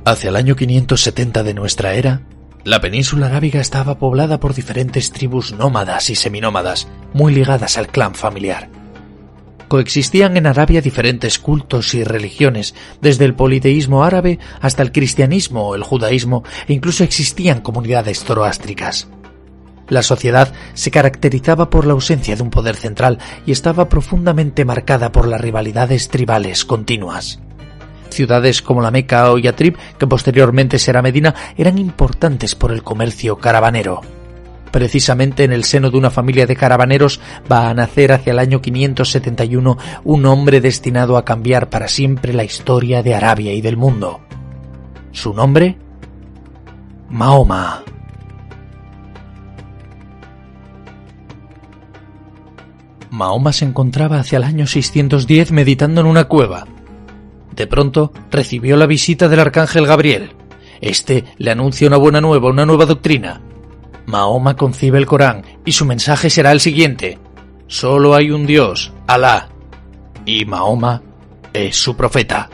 Hacia el año 570 de nuestra era, la península arábiga estaba poblada por diferentes tribus nómadas y seminómadas, muy ligadas al clan familiar. Coexistían en Arabia diferentes cultos y religiones, desde el politeísmo árabe hasta el cristianismo o el judaísmo, e incluso existían comunidades zoroástricas. La sociedad se caracterizaba por la ausencia de un poder central y estaba profundamente marcada por las rivalidades tribales continuas. Ciudades como la Meca o Yatrib, que posteriormente será Medina, eran importantes por el comercio caravanero. Precisamente en el seno de una familia de caravaneros va a nacer hacia el año 571 un hombre destinado a cambiar para siempre la historia de Arabia y del mundo. Su nombre: Mahoma. Mahoma se encontraba hacia el año 610 meditando en una cueva. De pronto recibió la visita del arcángel Gabriel. Este le anuncia una buena nueva, una nueva doctrina. Mahoma concibe el Corán y su mensaje será el siguiente: solo hay un Dios, Alá, y Mahoma es su profeta.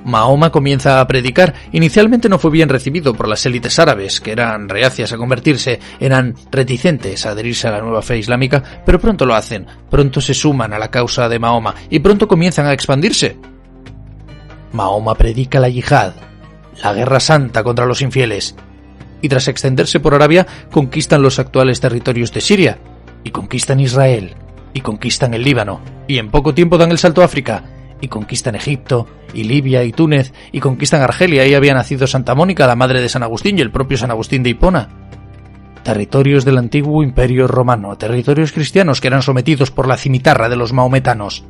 Mahoma comienza a predicar. Inicialmente no fue bien recibido por las élites árabes, que eran reacias a convertirse, eran reticentes a adherirse a la nueva fe islámica, pero pronto lo hacen, pronto se suman a la causa de Mahoma y pronto comienzan a expandirse. Mahoma predica la yihad, la guerra santa contra los infieles, y tras extenderse por Arabia conquistan los actuales territorios de Siria, y conquistan Israel, y conquistan el Líbano, y en poco tiempo dan el salto a África, y conquistan Egipto, y Libia, y Túnez, y conquistan Argelia. Ahí había nacido Santa Mónica, la madre de San Agustín, y el propio San Agustín de Hipona. Territorios del antiguo imperio romano, territorios cristianos que eran sometidos por la cimitarra de los maometanos.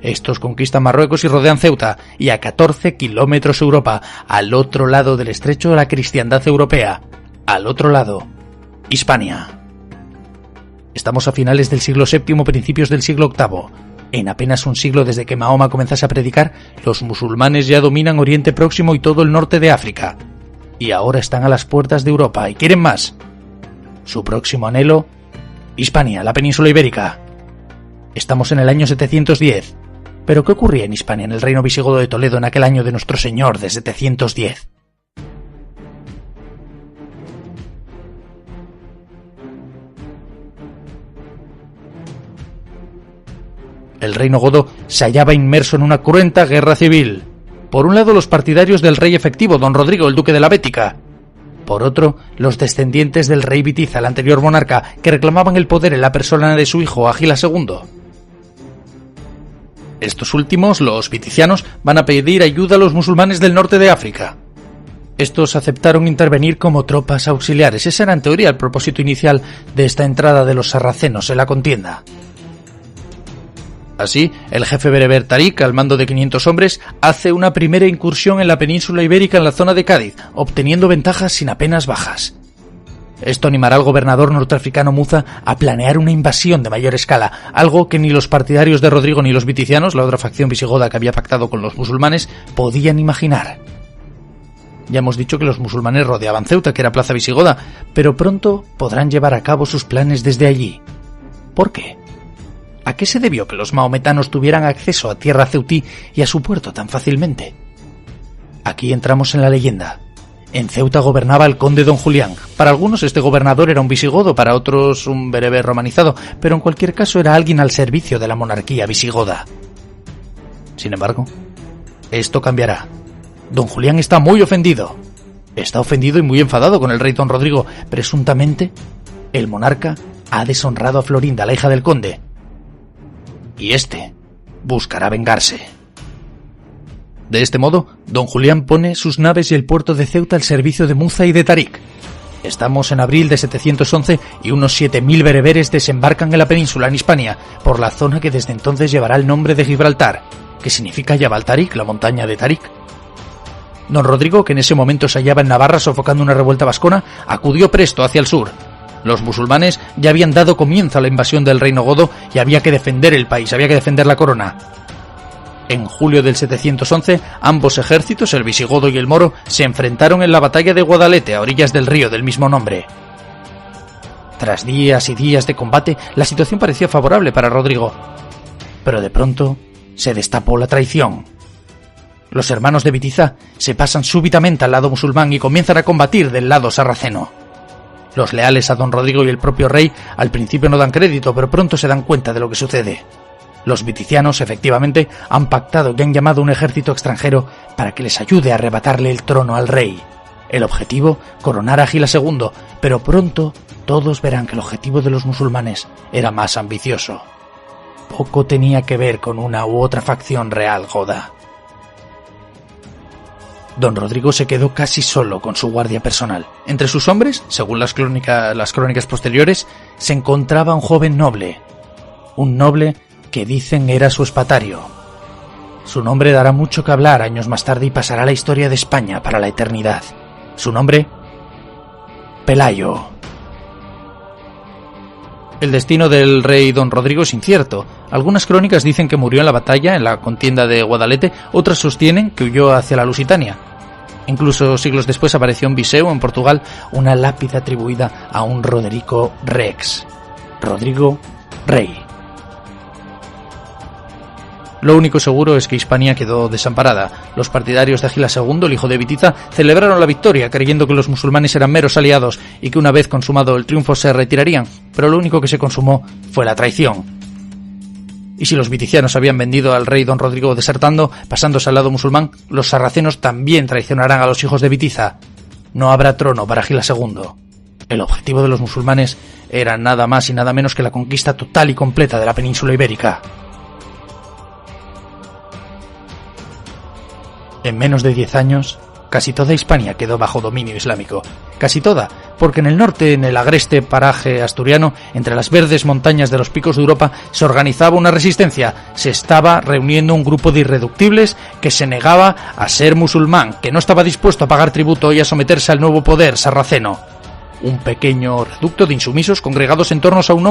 Estos conquistan Marruecos y rodean Ceuta, y a 14 kilómetros Europa, al otro lado del estrecho la cristiandad europea, al otro lado, Hispania. Estamos a finales del siglo VII, principios del siglo VIII. En apenas un siglo desde que Mahoma comenzase a predicar, los musulmanes ya dominan Oriente Próximo y todo el norte de África. Y ahora están a las puertas de Europa y quieren más. Su próximo anhelo: Hispania, la península ibérica. Estamos en el año 710. ¿Pero qué ocurría en Hispania, en el reino visigodo de Toledo, en aquel año de nuestro Señor de 710? El reino godo se hallaba inmerso en una cruenta guerra civil. Por un lado, los partidarios del rey efectivo, don Rodrigo, el duque de la Bética. Por otro, los descendientes del rey Bitiza, el anterior monarca, que reclamaban el poder en la persona de su hijo Ágila II. Estos últimos, los biticianos, van a pedir ayuda a los musulmanes del norte de África. Estos aceptaron intervenir como tropas auxiliares. Ese era en teoría el propósito inicial de esta entrada de los sarracenos en la contienda. Así, el jefe bereber Tarik, al mando de 500 hombres, hace una primera incursión en la península ibérica en la zona de Cádiz, obteniendo ventajas sin apenas bajas. Esto animará al gobernador norteafricano Muza a planear una invasión de mayor escala, algo que ni los partidarios de Rodrigo ni los biticianos, la otra facción visigoda que había pactado con los musulmanes, podían imaginar. Ya hemos dicho que los musulmanes rodeaban Ceuta, que era plaza visigoda, pero pronto podrán llevar a cabo sus planes desde allí. ¿Por qué? ¿A qué se debió que los maometanos tuvieran acceso a tierra ceutí y a su puerto tan fácilmente? Aquí entramos en la leyenda. En Ceuta gobernaba el conde don Julián. Para algunos este gobernador era un visigodo, para otros un bereber romanizado, pero en cualquier caso era alguien al servicio de la monarquía visigoda. Sin embargo, esto cambiará. Don Julián está muy ofendido. Está ofendido y muy enfadado con el rey don Rodrigo. Presuntamente, el monarca ha deshonrado a Florinda, la hija del conde. Y este buscará vengarse. De este modo, don Julián pone sus naves y el puerto de Ceuta al servicio de Muza y de Tarik. Estamos en abril de 711 y unos 7000 bereberes desembarcan en la península, en Hispania, por la zona que desde entonces llevará el nombre de Gibraltar, que significa Jabal Tarik, la montaña de Tarik. Don Rodrigo, que en ese momento se hallaba en Navarra sofocando una revuelta vascona, acudió presto hacia el sur. Los musulmanes ya habían dado comienzo a la invasión del reino godo y había que defender el país, había que defender la corona. En julio del 711, ambos ejércitos, el visigodo y el moro, se enfrentaron en la batalla de Guadalete, a orillas del río del mismo nombre. Tras días y días de combate, la situación parecía favorable para Rodrigo. Pero de pronto se destapó la traición. Los hermanos de Bitiza se pasan súbitamente al lado musulmán y comienzan a combatir del lado sarraceno. Los leales a don Rodrigo y el propio rey al principio no dan crédito, pero pronto se dan cuenta de lo que sucede. Los viticianos, efectivamente, han pactado y han llamado a un ejército extranjero para que les ayude a arrebatarle el trono al rey. El objetivo, coronar a Gilas II, pero pronto todos verán que el objetivo de los musulmanes era más ambicioso. Poco tenía que ver con una u otra facción real goda. Don Rodrigo se quedó casi solo con su guardia personal. Entre sus hombres, según las crónicas posteriores, se encontraba un joven noble. Un noble que dicen era su espatario. Su nombre dará mucho que hablar años más tarde y pasará a la historia de España para la eternidad. Su nombre, Pelayo. El destino del rey don Rodrigo es incierto. Algunas crónicas dicen que murió en la batalla, en la contienda de Guadalete, otras sostienen que huyó hacia la Lusitania. Incluso siglos después apareció en Viseu, en Portugal, una lápida atribuida a un Roderico Rex. Rodrigo Rey. Lo único seguro es que Hispania quedó desamparada. Los partidarios de Gilas II, el hijo de Bitiza, celebraron la victoria creyendo que los musulmanes eran meros aliados y que una vez consumado el triunfo se retirarían, pero lo único que se consumó fue la traición. Y si los viticianos habían vendido al rey don Rodrigo desertando, pasándose al lado musulmán, los sarracenos también traicionarán a los hijos de Bitiza. No habrá trono para Gilas II. El objetivo de los musulmanes era nada más y nada menos que la conquista total y completa de la península ibérica. En menos de 10 años, casi toda Hispania quedó bajo dominio islámico. Casi toda, porque en el norte, en el agreste paraje asturiano, entre las verdes montañas de los picos de Europa, se organizaba una resistencia. Se estaba reuniendo un grupo de irreductibles que se negaba a ser musulmán, que no estaba dispuesto a pagar tributo y a someterse al nuevo poder sarraceno. Un pequeño reducto de insumisos congregados en torno a un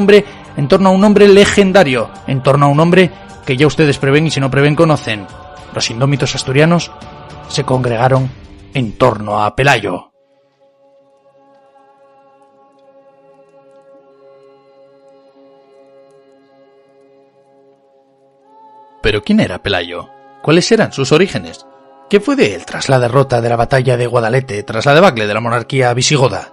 hombre legendario, en torno a un hombre que ya ustedes prevén y si no prevén conocen. Los indómitos asturianos se congregaron en torno a Pelayo. ¿Pero quién era Pelayo? ¿Cuáles eran sus orígenes? ¿Qué fue de él tras la derrota de la batalla de Guadalete, tras la debacle de la monarquía visigoda?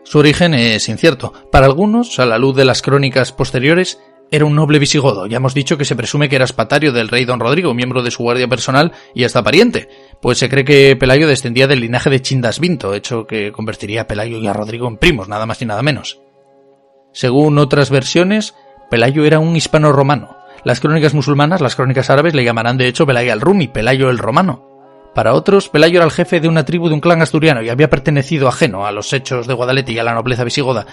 Su origen es incierto. Para algunos, a la luz de las crónicas posteriores, era un noble visigodo. Ya hemos dicho que se presume que era espatario del rey don Rodrigo, miembro de su guardia personal y hasta pariente, pues se cree que Pelayo descendía del linaje de Chindasvinto, hecho que convertiría a Pelayo y a Rodrigo en primos, nada más y nada menos. Según otras versiones, Pelayo era un hispano-romano. Las crónicas musulmanas, las crónicas árabes, le llamarán de hecho Pelayo al-Rumi, Pelayo el romano. Para otros, Pelayo era el jefe de una tribu de un clan asturiano y había pertenecido ajeno a los hechos de Guadalete y a la nobleza visigoda,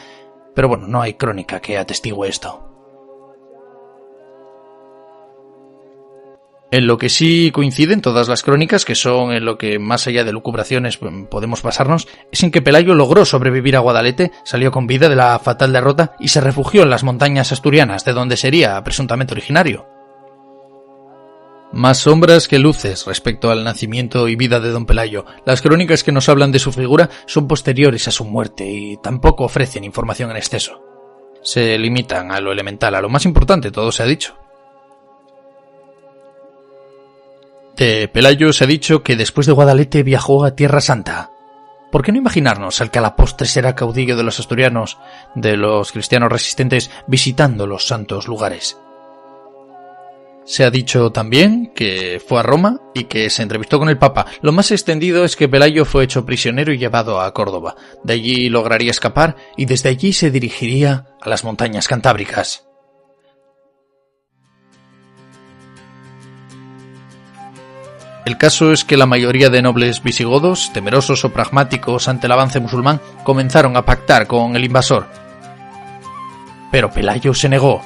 pero bueno, no hay crónica que atestigue esto. En lo que sí coinciden todas las crónicas, que son en lo que más allá de lucubraciones podemos basarnos, es en que Pelayo logró sobrevivir a Guadalete, salió con vida de la fatal derrota y se refugió en las montañas asturianas, de donde sería presuntamente originario. Más sombras que luces respecto al nacimiento y vida de don Pelayo. Las crónicas que nos hablan de su figura son posteriores a su muerte y tampoco ofrecen información en exceso. Se limitan a lo elemental, a lo más importante, todo se ha dicho. De Pelayo se ha dicho que después de Guadalete viajó a Tierra Santa. ¿Por qué no imaginarnos al que a la postre será caudillo de los asturianos, de los cristianos resistentes, visitando los santos lugares? Se ha dicho también que fue a Roma y que se entrevistó con el Papa. Lo más extendido es que Pelayo fue hecho prisionero y llevado a Córdoba. De allí lograría escapar y desde allí se dirigiría a las montañas cantábricas. El caso es que la mayoría de nobles visigodos, temerosos o pragmáticos ante el avance musulmán, comenzaron a pactar con el invasor. Pero Pelayo se negó.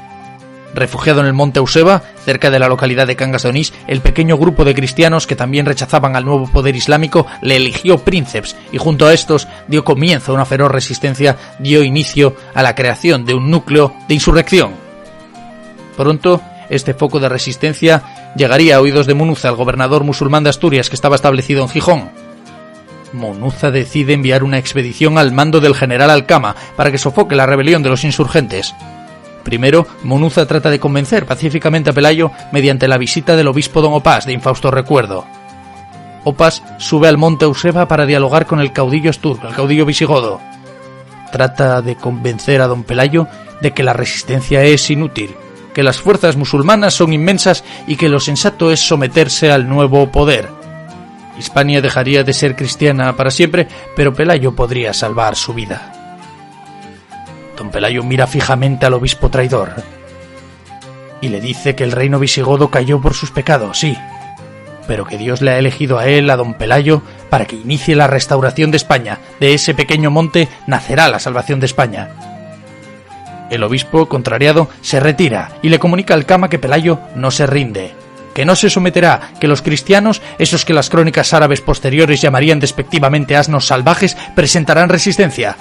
Refugiado en el monte Euseba, cerca de la localidad de Cangas de Onís, el pequeño grupo de cristianos que también rechazaban al nuevo poder islámico le eligió príncipes y junto a estos dio comienzo a una feroz resistencia, dio inicio a la creación de un núcleo de insurrección. Pronto, este foco de resistencia llegaría a oídos de Munuza, el gobernador musulmán de Asturias que estaba establecido en Gijón. Munuza decide enviar una expedición al mando del general Alcama para que sofoque la rebelión de los insurgentes. Primero, Munuza trata de convencer pacíficamente a Pelayo mediante la visita del obispo don Opás, de infausto recuerdo. Opás sube al monte Euseba para dialogar con el caudillo astur, el caudillo visigodo. Trata de convencer a don Pelayo de que la resistencia es inútil, que las fuerzas musulmanas son inmensas y que lo sensato es someterse al nuevo poder. Hispania dejaría de ser cristiana para siempre, pero Pelayo podría salvar su vida. Don Pelayo mira fijamente al obispo traidor y le dice que el reino visigodo cayó por sus pecados, sí, pero que Dios le ha elegido a él, a don Pelayo, para que inicie la restauración de España. De ese pequeño monte nacerá la salvación de España. El obispo, contrariado, se retira y le comunica al Kama que Pelayo no se rinde, que no se someterá, que los cristianos, esos que las crónicas árabes posteriores llamarían despectivamente asnos salvajes, presentarán resistencia.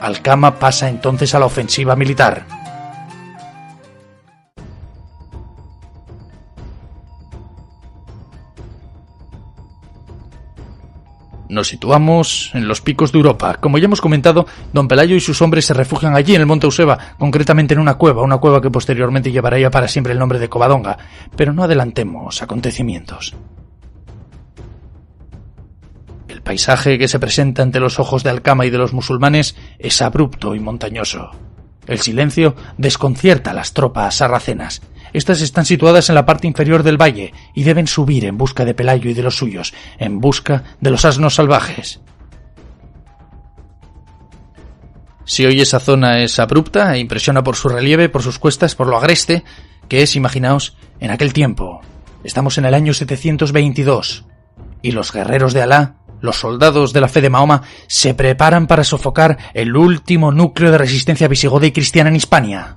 Al-Kama pasa entonces a la ofensiva militar. Nos situamos en los picos de Europa. Como ya hemos comentado, don Pelayo y sus hombres se refugian allí en el monte Euseba, concretamente en una cueva que posteriormente llevará ya para siempre el nombre de Covadonga. Pero no adelantemos acontecimientos. El paisaje que se presenta ante los ojos de Al-Kama y de los musulmanes es abrupto y montañoso. El silencio desconcierta a las tropas sarracenas. Estas están situadas en la parte inferior del valle y deben subir en busca de Pelayo y de los suyos, en busca de los asnos salvajes. Si hoy esa zona es abrupta e impresiona por su relieve, por sus cuestas, por lo agreste que es, imaginaos, en aquel tiempo. Estamos en el año 722 y los guerreros de Alá, los soldados de la fe de Mahoma, se preparan para sofocar el último núcleo de resistencia visigoda y cristiana en Hispania.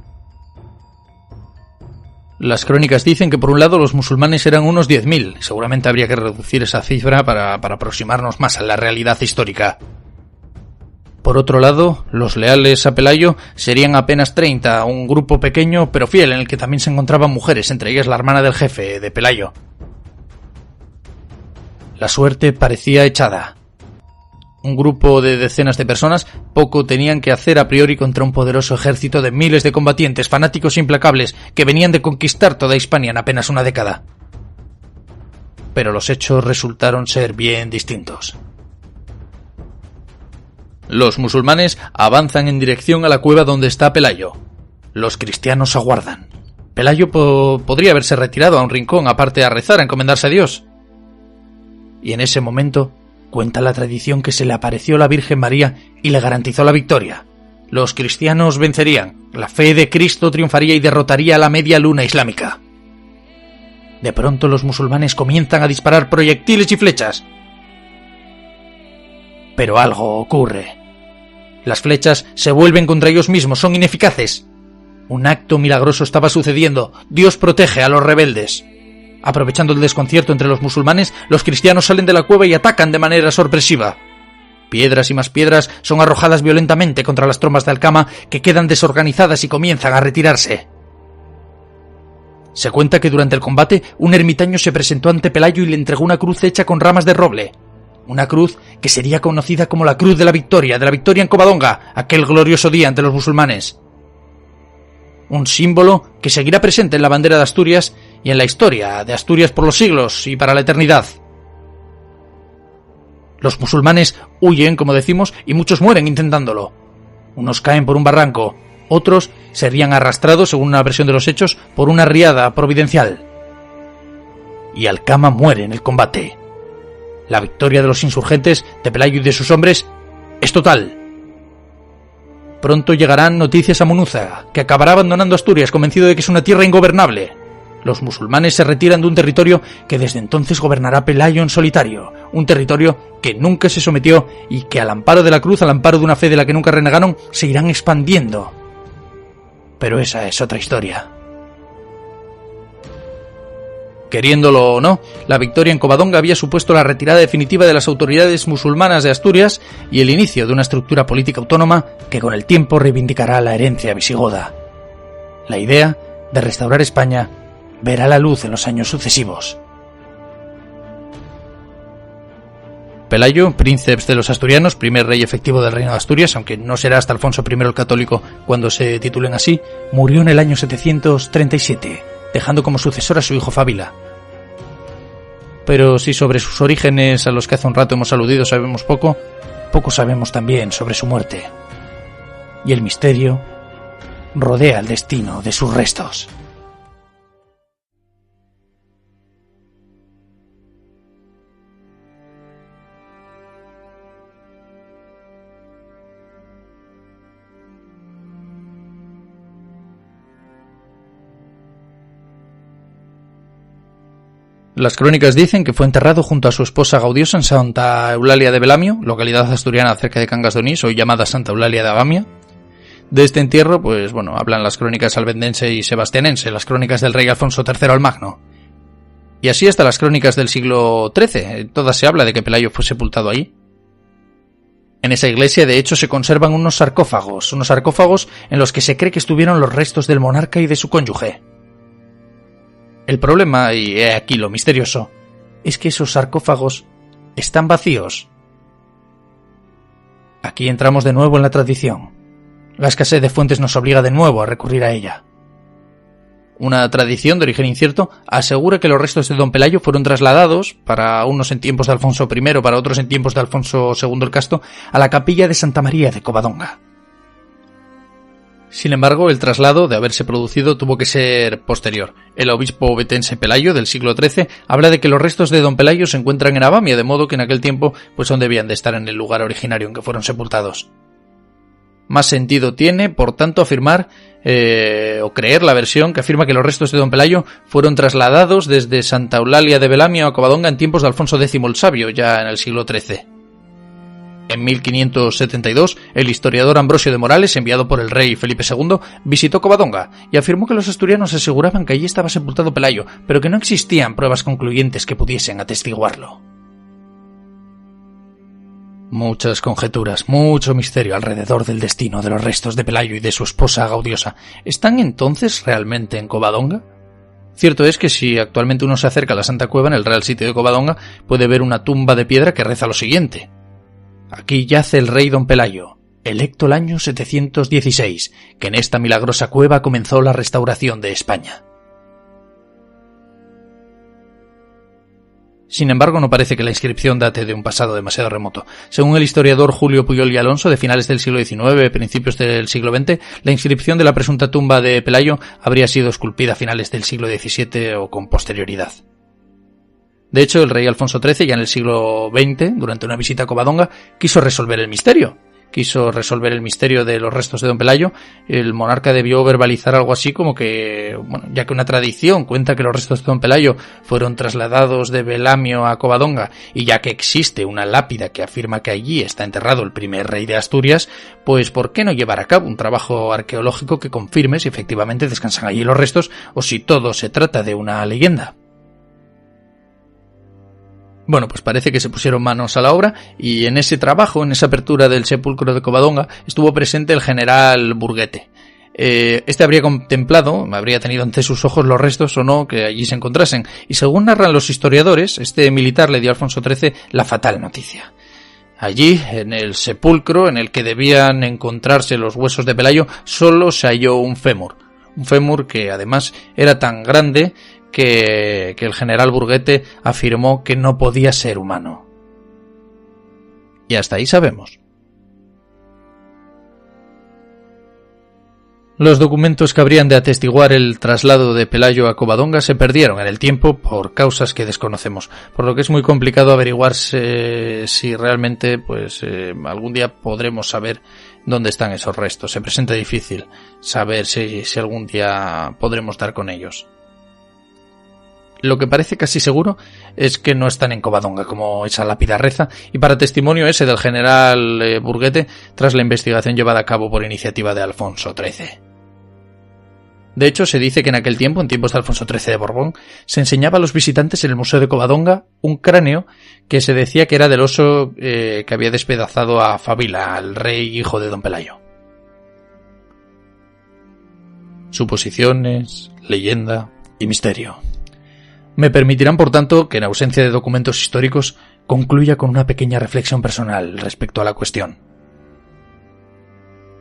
Las crónicas dicen que por un lado los musulmanes eran unos 10.000, seguramente habría que reducir esa cifra para aproximarnos más a la realidad histórica. Por otro lado, los leales a Pelayo serían apenas 30, un grupo pequeño pero fiel en el que también se encontraban mujeres, entre ellas la hermana del jefe de Pelayo. La suerte parecía echada. Un grupo de decenas de personas poco tenían que hacer a priori contra un poderoso ejército de miles de combatientes fanáticos implacables que venían de conquistar toda Hispania en apenas una década. Pero los hechos resultaron ser bien distintos. Los musulmanes avanzan en dirección a la cueva donde está Pelayo. Los cristianos aguardan. Pelayo podría haberse retirado a un rincón aparte a rezar, a encomendarse a Dios. Y en ese momento cuenta la tradición que se le apareció la Virgen María y le garantizó la victoria. Los cristianos vencerían, la fe de Cristo triunfaría y derrotaría a la media luna islámica. De pronto los musulmanes comienzan a disparar proyectiles y flechas. Pero algo ocurre. Las flechas se vuelven contra ellos mismos, son ineficaces. Un acto milagroso estaba sucediendo. Dios protege a los rebeldes. Aprovechando el desconcierto entre los musulmanes, los cristianos salen de la cueva y atacan de manera sorpresiva. Piedras y más piedras son arrojadas violentamente contra las tropas de Al-Kama, que quedan desorganizadas y comienzan a retirarse. Se cuenta que durante el combate un ermitaño se presentó ante Pelayo y le entregó una cruz hecha con ramas de roble. Una cruz que sería conocida como la Cruz de la Victoria en Covadonga, aquel glorioso día ante los musulmanes. Un símbolo que seguirá presente en la bandera de Asturias y en la historia de Asturias por los siglos y para la eternidad. Los musulmanes huyen, como decimos, y muchos mueren intentándolo. Unos caen por un barranco, otros serían arrastrados, según una versión de los hechos, por una riada providencial. Y Al-Kama muere en el combate. La victoria de los insurgentes, de Pelayo y de sus hombres, es total. Pronto llegarán noticias a Munuza, que acabará abandonando Asturias convencido de que es una tierra ingobernable. Los musulmanes se retiran de un territorio que desde entonces gobernará Pelayo en solitario, un territorio que nunca se sometió y que al amparo de la cruz, al amparo de una fe de la que nunca renegaron, se irán expandiendo. Pero esa es otra historia. Queriéndolo o no, la victoria en Covadonga había supuesto la retirada definitiva de las autoridades musulmanas de Asturias y el inicio de una estructura política autónoma que con el tiempo reivindicará la herencia visigoda. La idea de restaurar España verá la luz en los años sucesivos. Pelayo, princeps de los asturianos, primer rey efectivo del reino de Asturias, aunque no será hasta Alfonso I el Católico cuando se titulen así, murió en el año 737, dejando como sucesor a su hijo Fábila. Pero si sobre sus orígenes, a los que hace un rato hemos aludido, sabemos poco, poco sabemos también sobre su muerte. Y el misterio rodea el destino de sus restos. Las crónicas dicen que fue enterrado junto a su esposa Gaudiosa en Santa Eulalia de Belamio, localidad asturiana cerca de Cangas de Onís, hoy llamada Santa Eulalia de Abamia. De este entierro, pues bueno, hablan las crónicas albendense y sebastianense, las crónicas del rey Alfonso III el Magno. Y así hasta las crónicas del siglo XIII, todas se habla de que Pelayo fue sepultado allí. En esa iglesia, de hecho, se conservan unos sarcófagos en los que se cree que estuvieron los restos del monarca y de su cónyuge. El problema, y he aquí lo misterioso, es que esos sarcófagos están vacíos. Aquí entramos de nuevo en la tradición. La escasez de fuentes nos obliga de nuevo a recurrir a ella. Una tradición de origen incierto asegura que los restos de don Pelayo fueron trasladados, para unos en tiempos de Alfonso I, para otros en tiempos de Alfonso II el Casto, a la capilla de Santa María de Covadonga. Sin embargo, el traslado, de haberse producido, tuvo que ser posterior. El obispo ovetense Pelayo, del siglo XIII, habla de que los restos de don Pelayo se encuentran en Abamia, de modo que en aquel tiempo pues aún debían de estar en el lugar originario en que fueron sepultados. Más sentido tiene, por tanto, afirmar o creer la versión que afirma que los restos de don Pelayo fueron trasladados desde Santa Eulalia de Belamio a Covadonga en tiempos de Alfonso X el Sabio, ya en el siglo XIII. En 1572, el historiador Ambrosio de Morales, enviado por el rey Felipe II, visitó Covadonga y afirmó que los asturianos aseguraban que allí estaba sepultado Pelayo, pero que no existían pruebas concluyentes que pudiesen atestiguarlo. Muchas conjeturas, mucho misterio alrededor del destino de los restos de Pelayo y de su esposa Gaudiosa. ¿Están entonces realmente en Covadonga? Cierto es que si actualmente uno se acerca a la Santa Cueva, en el Real Sitio de Covadonga, puede ver una tumba de piedra que reza lo siguiente: aquí yace el rey don Pelayo, electo el año 716, que en esta milagrosa cueva comenzó la restauración de España. Sin embargo, no parece que la inscripción date de un pasado demasiado remoto. Según el historiador Julio Puyol y Alonso, de finales del siglo XIX, principios del siglo XX, la inscripción de la presunta tumba de Pelayo habría sido esculpida a finales del siglo XVII o con posterioridad. De hecho, el rey Alfonso XIII, ya en el siglo XX, durante una visita a Covadonga, quiso resolver el misterio de los restos de don Pelayo. El monarca debió verbalizar algo así como que, bueno, ya que una tradición cuenta que los restos de don Pelayo fueron trasladados de Belamio a Covadonga, y ya que existe una lápida que afirma que allí está enterrado el primer rey de Asturias, pues ¿por qué no llevar a cabo un trabajo arqueológico que confirme si efectivamente descansan allí los restos o si todo se trata de una leyenda? Bueno, pues parece que se pusieron manos a la obra, y en ese trabajo, en esa apertura del sepulcro de Covadonga, estuvo presente el general Burguete. Este habría contemplado, habría tenido ante sus ojos los restos o no que allí se encontrasen, y según narran los historiadores, este militar le dio a Alfonso XIII la fatal noticia. Allí, en el sepulcro en el que debían encontrarse los huesos de Pelayo, solo se halló un fémur que además era tan grande que el general Burguete afirmó que no podía ser humano. Y hasta ahí sabemos. Los documentos que habrían de atestiguar el traslado de Pelayo a Covadonga se perdieron en el tiempo por causas que desconocemos, por lo que es muy complicado averiguarse si realmente algún día podremos saber dónde están esos restos. Se presenta difícil saber si algún día podremos dar con ellos. Lo que parece casi seguro es que no están en Covadonga, como esa lápida reza, y para testimonio ese del general Burguete, tras la investigación llevada a cabo por iniciativa de Alfonso XIII. De hecho, se dice que en aquel tiempo, en tiempos de Alfonso XIII de Borbón, se enseñaba a los visitantes en el Museo de Covadonga un cráneo que se decía que era del oso que había despedazado a Fábila, al rey hijo de don Pelayo. Suposiciones, leyenda y misterio. Me permitirán, por tanto, que en ausencia de documentos históricos concluya con una pequeña reflexión personal respecto a la cuestión.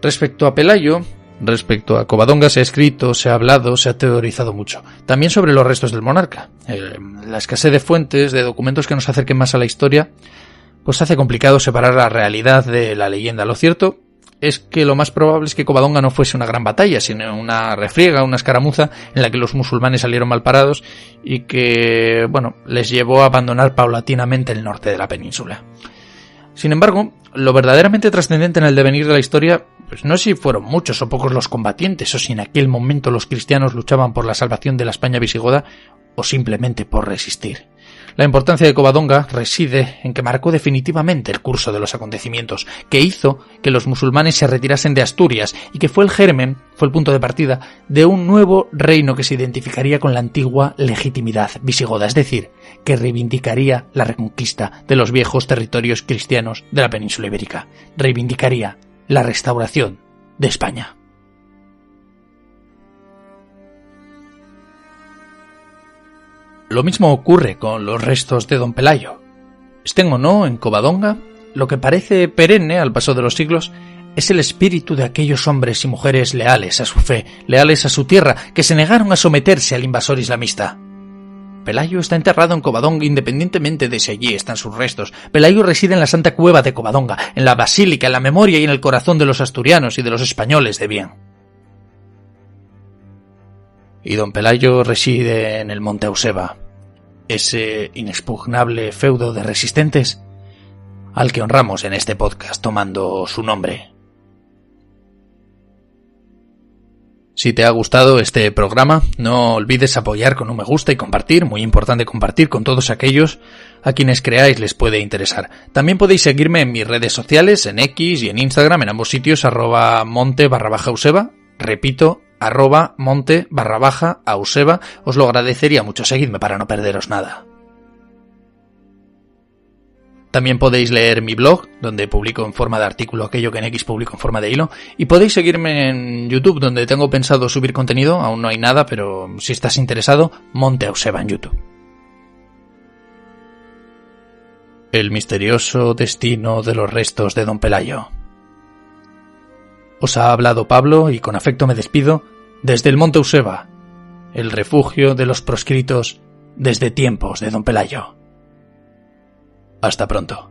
Respecto a Pelayo, respecto a Covadonga se ha escrito, se ha hablado, se ha teorizado mucho. También sobre los restos del monarca. La escasez de fuentes, de documentos que nos acerquen más a la historia, pues hace complicado separar la realidad de la leyenda. Lo cierto es que lo más probable es que Covadonga no fuese una gran batalla, sino una refriega, una escaramuza en la que los musulmanes salieron mal parados y que, les llevó a abandonar paulatinamente el norte de la península. Sin embargo, lo verdaderamente trascendente en el devenir de la historia, pues no es si fueron muchos o pocos los combatientes, o si en aquel momento los cristianos luchaban por la salvación de la España visigoda, o simplemente por resistir. La importancia de Covadonga reside en que marcó definitivamente el curso de los acontecimientos, que hizo que los musulmanes se retirasen de Asturias y que fue el germen, fue el punto de partida de un nuevo reino que se identificaría con la antigua legitimidad visigoda, es decir, que reivindicaría la reconquista de los viejos territorios cristianos de la península ibérica, reivindicaría la restauración de España. Lo mismo ocurre con los restos de don Pelayo. Estén o no en Covadonga, lo que parece perenne al paso de los siglos es el espíritu de aquellos hombres y mujeres leales a su fe, leales a su tierra, que se negaron a someterse al invasor islamista. Pelayo está enterrado en Covadonga independientemente de si allí están sus restos. Pelayo reside en la Santa Cueva de Covadonga, en la basílica, en la memoria y en el corazón de los asturianos y de los españoles de bien. Y don Pelayo reside en el Monte Euseba, ese inexpugnable feudo de resistentes al que honramos en este podcast tomando su nombre. Si te ha gustado este programa, no olvides apoyar con un me gusta y compartir, muy importante compartir con todos aquellos a quienes creáis les puede interesar. También podéis seguirme en mis redes sociales, en X y en Instagram, en ambos sitios, @monte_Euseba, repito, @monte_Euseba, os lo agradecería mucho, seguidme para no perderos nada. También podéis leer mi blog, donde publico en forma de artículo aquello que en X publico en forma de hilo, y podéis seguirme en YouTube, donde tengo pensado subir contenido, aún no hay nada, pero si estás interesado, Monte Euseba en YouTube. El misterioso destino de los restos de don Pelayo. Os ha hablado Pablo y con afecto me despido desde el Monte Euseba, el refugio de los proscritos desde tiempos de don Pelayo. Hasta pronto.